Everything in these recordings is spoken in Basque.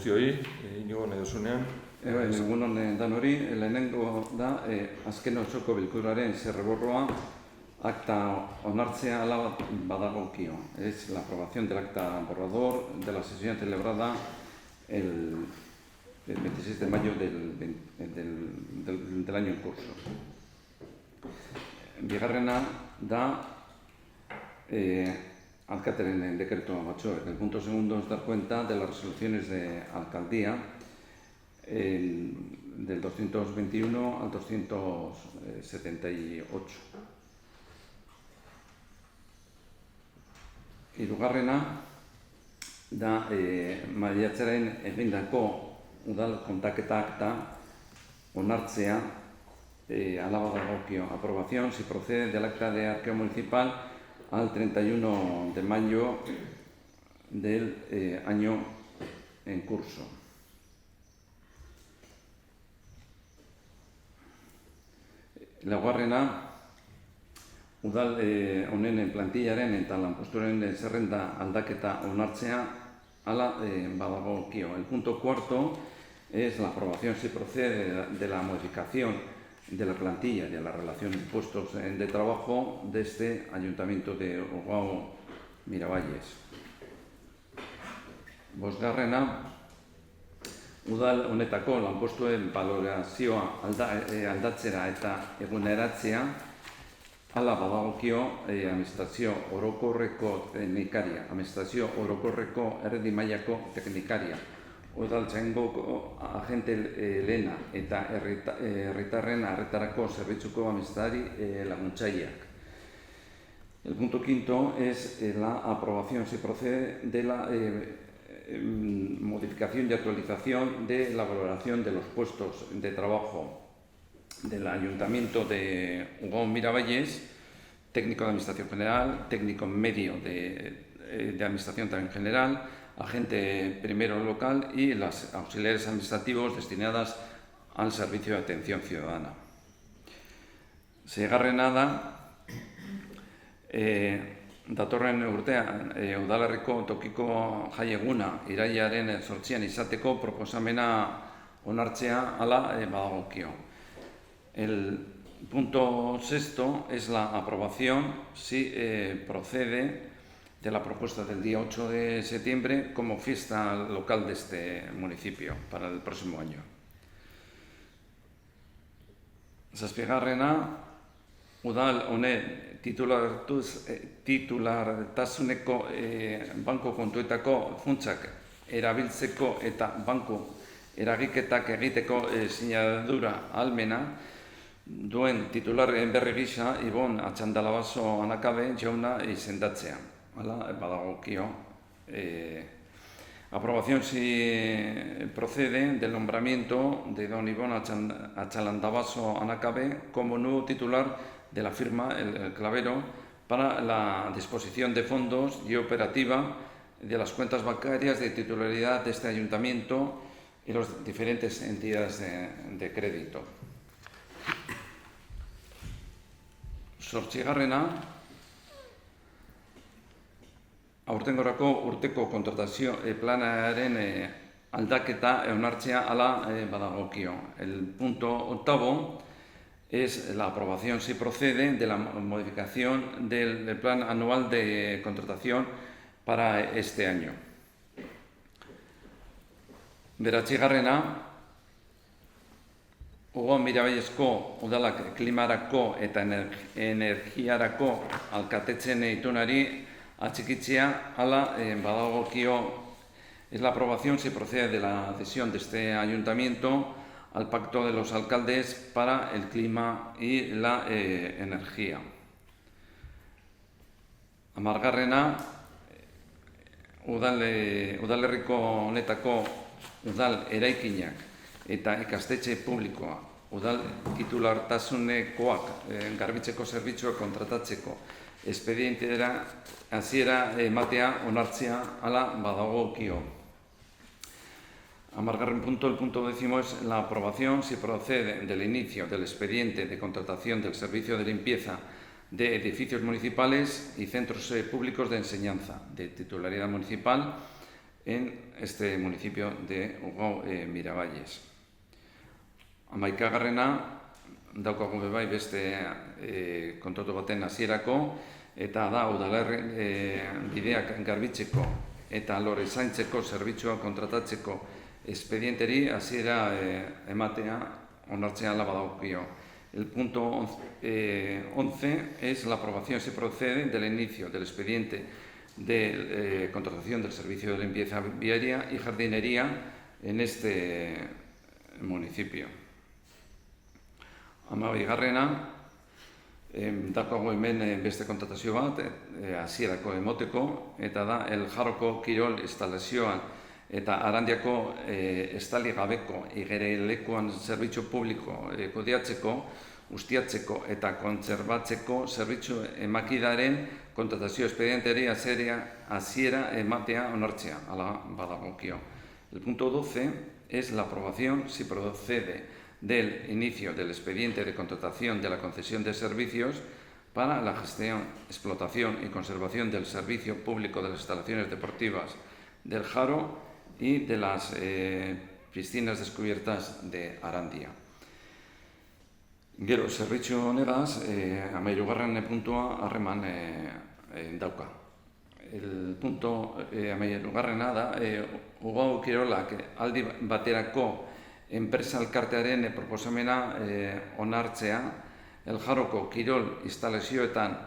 guztioi, inigo nahi duzunean. Egun honen dan hori, lehenengo da, azken osoko bilkuraren zerreborroa akta onartzea ala badagokio. Es la aprobación del acta borrador de la sesión celebrada el 26 de mayo del año en curso. Bigarrena da alkateren decreto batzuek. El punto segundo es dar cuenta de las resoluciones de alcaldía del 221 al 278. Hirugarrena da maiatzaren egindako udal kontaketa akta onartzea ala badagokio. Aprobación si procede del acta de arqueo municipal al 31 de mayo del año en curso. Laugarrena, udal honen plantillaren eta lanpostuaren zerrenda aldaketa onartzea ala badagokio. El punto cuarto es la aprobación si procede de la modificación de la plantilla de la relación de puestos de trabajo de este Ayuntamiento de Ugao Miravalles. Bosgarrena, udal honetako lanpostuen balorazioa aldatzera eta eguneratzea ala badagokio administrazio orokorreko teknikaria, administrazio orokorreko erdi mailako teknikaria, udaltzaingoko agente lehena eta herritarren arretarako zerbitzuko administrari laguntzaileak. El punto quinto es la aprobación si procede de la modificación y actualización de la valoración de los puestos de trabajo del Ayuntamiento de Ugao Miravalles, técnico de Administración General, técnico medio de Administración también general, agente primero local y las auxiliares administrativos destinadas al servicio de atención ciudadana. Seigarrena da, datorren urtean udalerriko tokiko jaieguna irailaren 8an izateko proposamena onartzea ala badagokio. El punto sexto es la aprobación si procede de la propuesta del día 8 de septiembre como fiesta local de este municipio para el próximo año. Zazpigarrena, udal honen titulartasuneko banko kontuetako funtsak erabiltzeko eta banko eragiketak egiteko sinadura ahalmena duen titularren berri gisa Ibon Atxandalabaso Anakabe jauna izendatzea. Hala badagokio. Aprobación si procede del nombramiento de don Ibon Atxandalabaso Anakabe como nuevo titular de la firma El Clavero para la disposición de fondos y operativa de las cuentas bancarias de titularidad de este ayuntamiento y las diferentes entidades de crédito. Zortzigarrena, aurtengorako urteko kontratazio planaren aldaketa onartzea ala badagokio. El punto octavo es la aprobación si procede de la modificación del plan anual de contratación para este año. Beratzigarrena, Ugao Miravallesko udalak klimarako eta energiarako alkatetzen itunari atxikitzea ala badagokio. Es la aprobación si procede de la adhesión de este ayuntamiento al Pacto de los Alcaldes para el Clima y la Energía. Hamargarrena, udalerriko honetako udal eraikinak eta ikastetxe publikoa, udal titulartasunekoak garbitzeko zerbitzuak kontratatzeko espedientera hasiera ematea onartzea ala badagokio. Amargarren punto, el punto décimo es la aprobación si procede del inicio del expediente de contratación del servicio de limpieza de edificios municipales y centros públicos de enseñanza de titularidad municipal en este municipio de Ugao Miravalles. 11. Daukagu bai beste kontratu baten hasierako, eta da udalerri bideak garbitzeko eta lore zaintzeko zerbitzua kontratatzeko espedienteri hasiera ematea onartzea ala badagokio. El punto 11 es la aprobación, se procede del inicio del expediente de contratación del servicio de limpieza viaria y jardinería en este municipio. 12. Daukagu hemen beste kontratazio bat, hasierako emoteko, eta da El Jaroko kirol instalazioan eta Arandiako estali gabeko igerilekuan zerbitzu publiko kudeatzeko, ustiatzeko eta kontserbatzeko zerbitzu emakidaren kontratazio espedienteri hasiera ematea onartzea, ala badagokio. El punto 12 es la aprobación, si procede, del inicio del expediente de contratación de la concesión de servicios para la gestión, explotación y conservación del servicio público de las instalaciones deportivas del Jaro y de las piscinas descubiertas de Arandia. Gero, zerbitzu honegaz, 13. puntua harreman dauka. El punto 13. da, Ugao kirolak aldi baterako enpresa elkartearen proposamena onartzea, El Jaroko kirol instalazioetan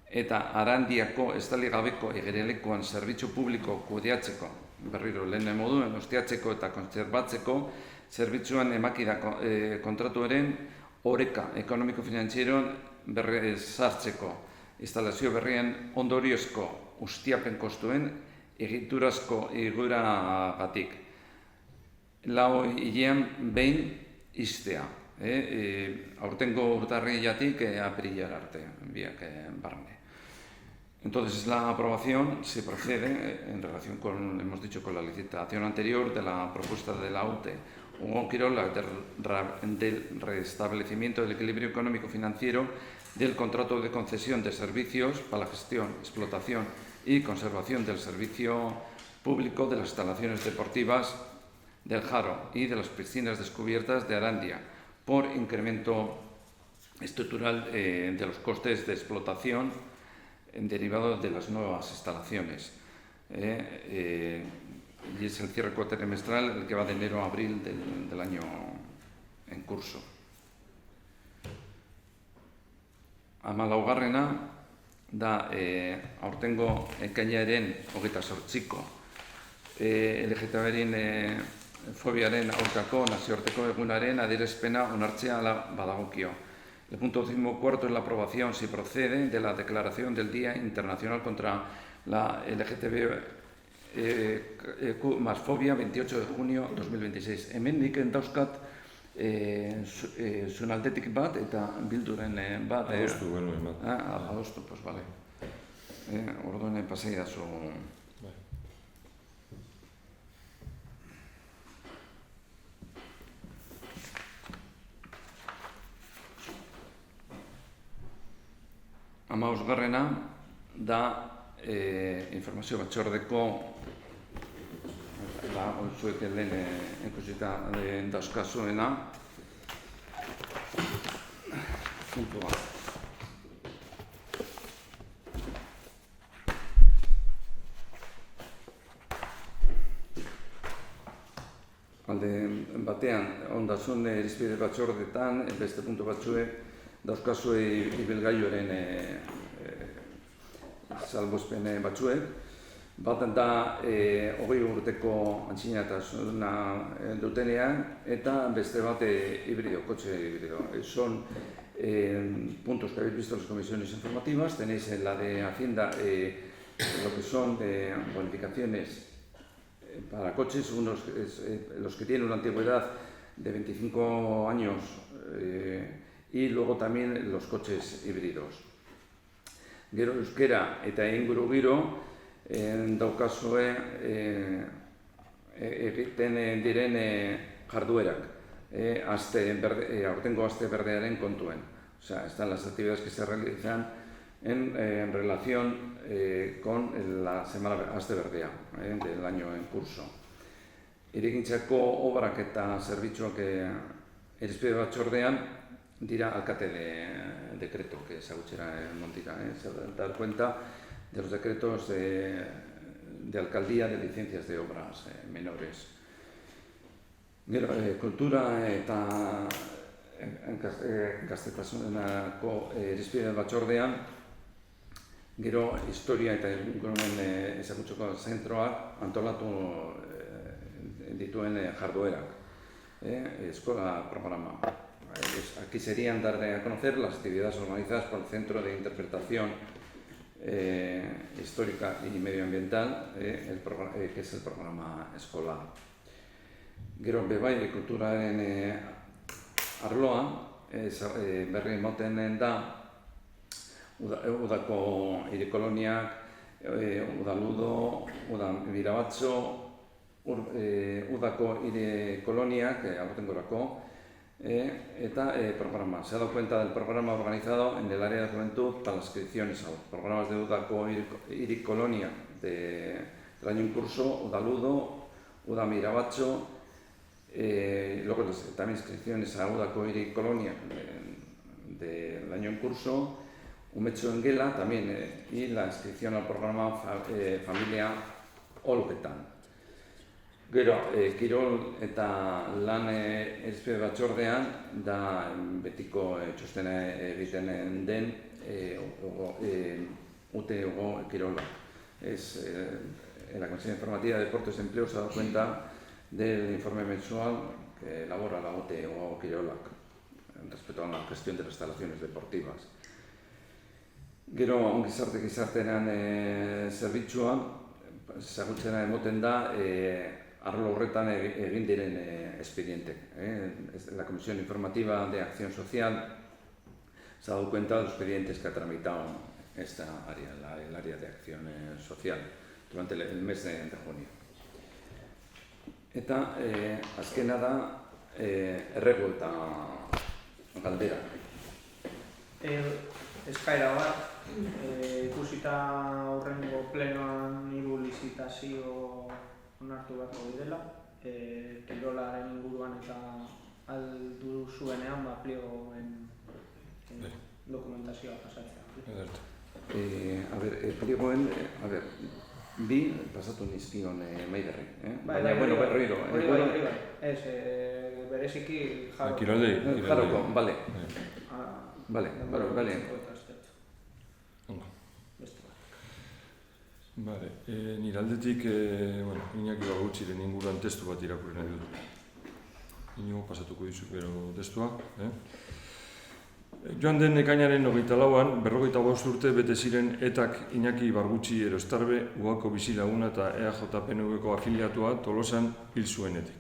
eta Arandiako estali gabeko igerilekuan zerbitzu publiko kudeatzeko, berriro lehen moduen, ustiatzeko eta kontserbatzeko zerbitzuen emakidako kontratuaren oreka ekonomiko-finantzieroan sartzeko, instalazio berrien ondoriozko ustiapen kostuen egiturazko iguragatik. 4 hilean behin iztea. Aurtengo urtarrilatik aprilara arte, biak barne. Entonces, la aprobación se procede en relación con, hemos dicho, con la licitación anterior de la propuesta de la UTE Ugao Kirolak del restablecimiento del equilibrio económico-financiero del contrato de concesión de servicios para la gestión, explotación y conservación del servicio público de las instalaciones deportivas del Jaro y de las piscinas descubiertas de Arandia por incremento estructural de los costes de explotación derivado de las nuevas instalaciones. Y es el cierre cuatrimestral el que va de enero a abril del año en curso. 14. da aurtengo ekainaren 28ko LGTB-aren fobiaren aurkako nazioarteko egunaren adierazpena onartzea ala badagokio. El punto 14 es la aprobación, si procede, de la declaración del Día Internacional contra la LGTB más fobia, 28 de junio 2026. Hemen nik dauzkat zunaldetik bat eta bilduren bat. Adostu genuen bat. Adostu, pues vale. Orduan pasai da zu... Hamaosgarrena da informazio batzordeko zuek lehen ikusita dauzkazuena puntua. Alde batean, ondasun irizpide batzordetan, beste puntu batzuek dauzkazue ibilgailuaren salbuespen batzuek. Bat da 20 urteko antzinatasunea dutenean eta beste bat híbrido, coche híbrido. Son puntos que habéis visto en las comisiones informativas. Tenéis en la de Hacienda lo que son bonificaciones para coches, unos los que tienen una antigüedad de 25 años y luego también los coches híbridos. Gero euskera eta inguru giro daukazue egiten diren jarduerak aurtengo aste berdearen kontuen. O sea, están las actividades que se realizan en relación con la Semana Aste Berdea del año en curso. Hirigintzako obrak eta zerbitzuak irizpide batzordean dira alcate de decreto, que ezagutzera montira, se dar cuenta de los decretos de alcaldía de licencias de obras menores. Gero, kultura eta gaztetasuneko irizpide batzordean, gero historia eta ingurumen ezagutzeko zentroak antolatu dituen jarduerak, escola programa. Aquí serían dar a conocer las actividades organizadas por el Centro de Interpretación Histórica y Medioambiental, que es el programa escolar. Gero bebai kulturaren arloa berri ematen da udako hirikoloniak, udaludo, udamirabatzo, udako hirikoloniak aurtengorako eta programa. Se ha dado cuenta del programa organizado en el área de juventud para las inscripciones a los programas de udako hirikolonia del año en curso, udaludo, udamirabatzo, luego también inscripciones a udako hirikolonia del año en curso, Umetxo Engela también, y la inscripción al programa Familia Olgetan. Gero, kirol eta lan irizpide batzordean da betiko txostena egiten den UTEgo kirola. La Comisión Informativa de Deportes y Empleo se ha dado cuenta del informe mensual que elabora la UTEgo kirola respecto a la gestión de las instalaciones deportivas. Gero, ongizartean zerbitzua, ezagutzena emoten da, arlo horretan egin diren expediente. La Comisión Informativa de Acción Social se ha dado cuenta de los expedientes que ha tramitado esta área, el área de acción social, durante el mes de junio. Eta azkena da errebuelta galdera. Eskaera bat, ikusita aurrengo plenoan 3 lizitazio onartu beharko direla, kirolaren inguruan eta aldu zuenean pliegoen dokumentazioa pasatzea. Pliegoen, bi pasatu nizkion Maiderri, baina, berriro. Ez, bereziki jarroko. Jarroko, bale. Bale. Nire aldetik, Iñaki Bargutxiren inguruan testu bat irakurri nahi dut. Inigo pasatuko dizu, gero testua. Joan den ekainaren 24an, 55 urte bete ziren ETAk Iñaki Bargutxi Erostarbe, Ugako bizilaguna eta EAJ-PNV-ko afiliatua Tolosan hil zuenetik.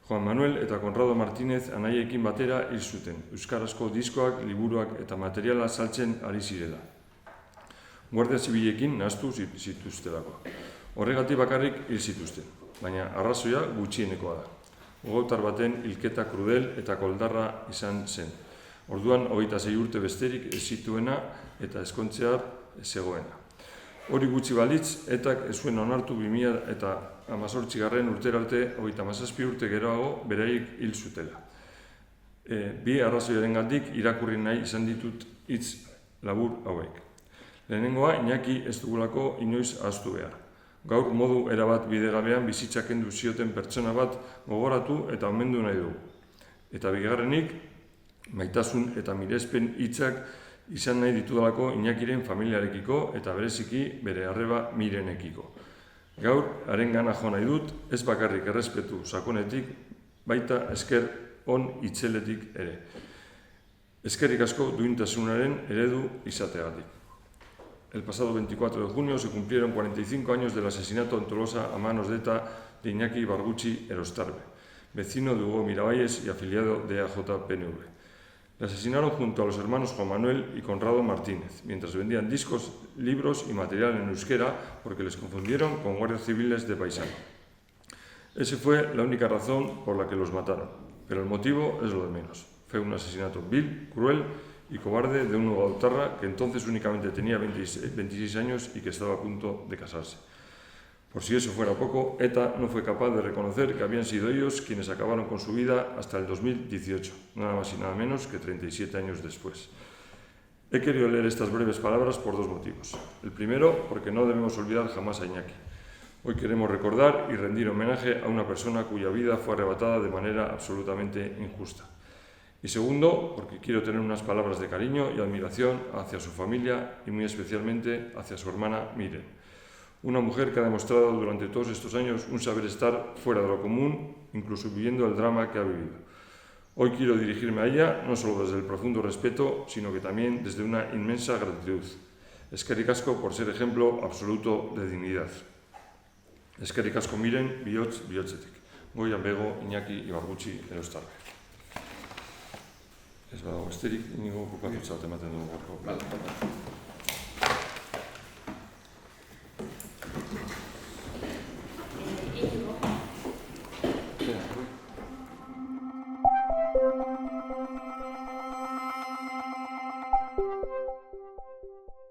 Juan Manuel eta Conrado Martínez anaiekin batera hil zuten, euskarazko diskoak, liburuak eta materiala saltzen ari zirela. Guardia Zibilekin nahastu zituztelako. Horregatik bakarrik hil zituzten, baina arrazoia gutxienekoa da. Gogautar baten hilketa krudel eta koldarra izan zen. Orduan 26 urte besterik ez zituena eta ezkontzear zegoena. Hori gutxi balitz, ETAk ez zuen onartu 2018 urterarte 37 urte geroago beraiek hil zutela. Bi arrazoiarengatik irakurri nahi izan ditut hitz labur hauek. Lehenengoa, Iñaki ez dugulako inoiz ahaztu behar. Gaur modu erabat bidegabean bizitzak kendu zioten pertsona bat gogoratu eta omendu nahi dugu. Eta bigarrenik, maitasun eta mirespen hitzak izan nahi ditudalako Iñakiren familiarekiko eta bereziki bere arreba Mirenekiko. Gaur, harengana jo nahi dut, ez bakarrik errespetu sakonetik, baita esker on itzeletik ere. Eskerrik asko duintasunaren eredu izateagatik. El pasado 24 de junio se cumplieron 45 años del asesinato en Tolosa a manos de ETA de Iñaki Bargutxi Erostarbe, vecino de Hugo Miravalles y afiliado de EAJ-PNV. Le asesinaron junto a los hermanos Juan Manuel y Conrado Martínez, mientras vendían discos, libros y material en euskera porque les confundieron con guardias civiles de paisano. Esa fue la única razón por la que los mataron, pero el motivo es lo de menos. Fue un asesinato vil, cruel y cobarde de un udaltarra que entonces únicamente tenía 26 años y que estaba a punto de casarse. Por si eso fuera poco, ETA no fue capaz de reconocer que habían sido ellos quienes acabaron con su vida hasta el 2018, nada más y nada menos que 37 años después. He querido leer estas breves palabras por dos motivos. El primero, porque no debemos olvidar jamás a Iñaki. Hoy queremos recordar y rendir homenaje a una persona cuya vida fue arrebatada de manera absolutamente injusta. Y segundo, porque quiero tener unas palabras de cariño y admiración hacia su familia y muy especialmente hacia su hermana Miren. Una mujer que ha demostrado durante todos estos años un saber estar fuera de lo común, incluso viviendo el drama que ha vivido. Hoy quiero dirigirme a ella, no solo desde el profundo respeto, sino que también desde una inmensa gratitud. Eskerrik asko por ser ejemplo absoluto de dignidad. Eskerrik asko Miren, bihotzetik. Goian bego, Iñaki Ibargutxi Erostarbe. Ez badago besterik, inigo bukatutza ematen dugu.